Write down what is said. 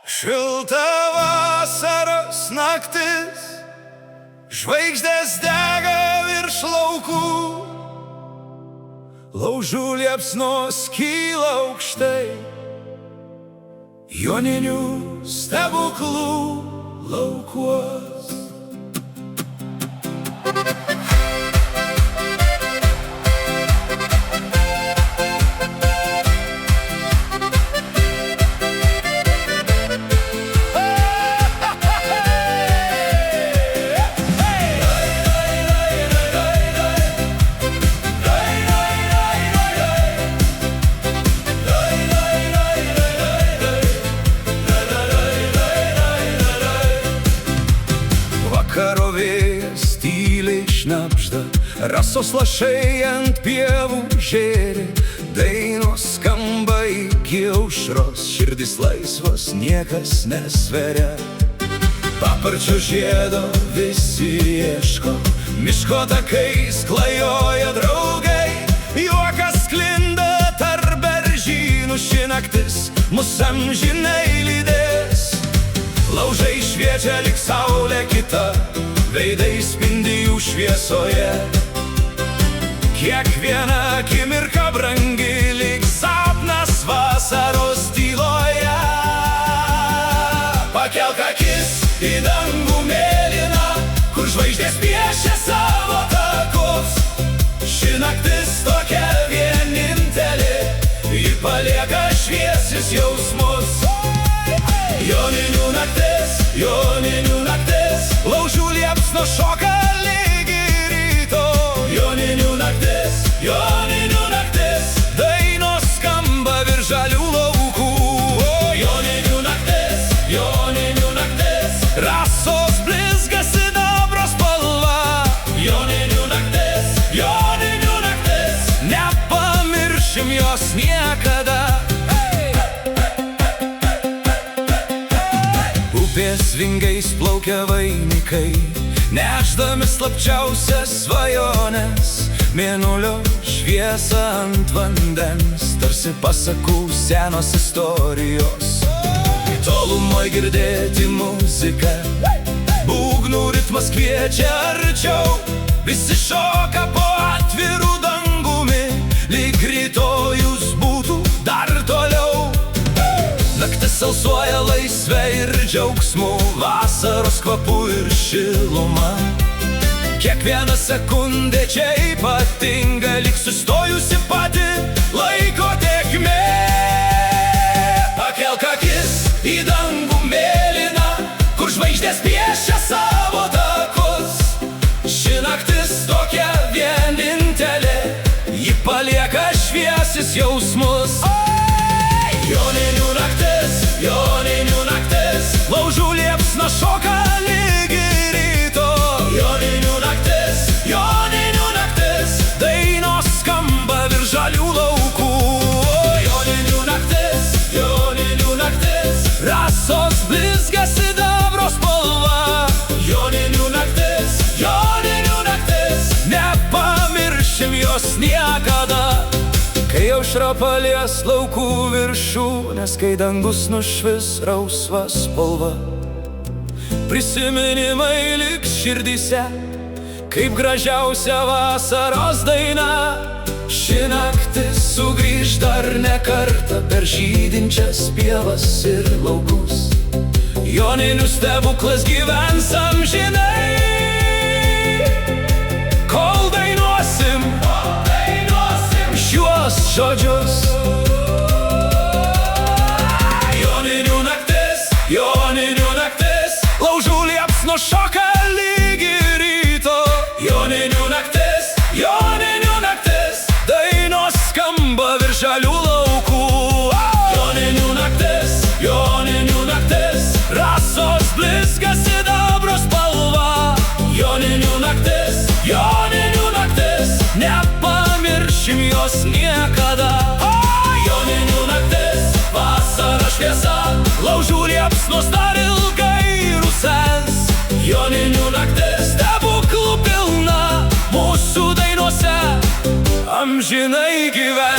Šilta vasaros naktis, žvaigždės dega virš laukų, laužų liepsnos kyla aukštai, joninių stebuklų laukuos. Vakaro vėjas tyliai šnabžda, rasos lašai ant pievų žėri, dainos skamba iki aušros, širdis laisvos niekas nesveria. Paparčio žiedo visi ieško, miško takais klajoja draugai, juokas sklinda tarp beržynų, ši naktis mus amžinai lydės. Laužai šviečia lyg saulė kita, veidai spindi jų šviesoje. Kiekviena akimirka brangi lyg sapnas vasaros tyloje. Pakelk akis į dangų mėlyną, kur žvaigždės piešia savo takus. Ši naktis tokia vienintelė, ji palieka šviesius jausmus. Joninių naktis, laužų liepsnos šoka lygi ryto. Joninių naktis, dainos skamba virš žalių laukų. Joninių naktis, rasos blizga sidabro spalva. Joninių naktis, nepamiršim jos niekada. Upės vingais plaukia vainikai, nešdami slapčiausias svajones. Mėnulio šviesa ant vandens, tarsi pasakų senos istorijos. Tolumoj girdėti muziką, būgnų ritmas kviečia arčiau. Visi šoka po atvirų dangumi, lyg rytojus būtų dar toliau. Naktis alsuoja laisvę ir džiaugsmu, vasaros kvapu ir šiluma. Kiekviena sekundė čia ypatinga, lyg sustojusi pati laiko tėkmė. Pakelk akis į dangų mėlyną, kur žvaigždės piešia savo takus. Ši naktis tokia vienintelė, ji palieka šviesius jausmus. Joninių naktis, laužų liepsnos šoka lygi ryto. Joninių naktis, dainos skamba virš žalių laukų. Joninių naktis, blizga sidabro spalva. Joninių naktis, nepamiršim jos niekada. Kai aušra palies laukų viršūnes, kai dangus nušvis rausva spalva, prisiminimai liks širdyse, kaip gražiausia vasaros daina. Ši naktis sugrįž dar ne kartą per žydinčias pievas ir laukus. Joninių stebuklas gyvens amžinai, kol dainuosim šiuos žodžius. Joninių naktis, laužų liepsnos šoka lygi ryto. Joninių naktis, dainos skamba virš žalių laukų. Joninių naktis, rasos blizga sidabro spalva. Joninių naktis, nepamiršim jos niekada. Joninių naktis, vasara šviesa, laužų liepsnos dar ilgai rusens. Joninių naktis, stebuklų pilna, mūsų dainose amžinai gyvens.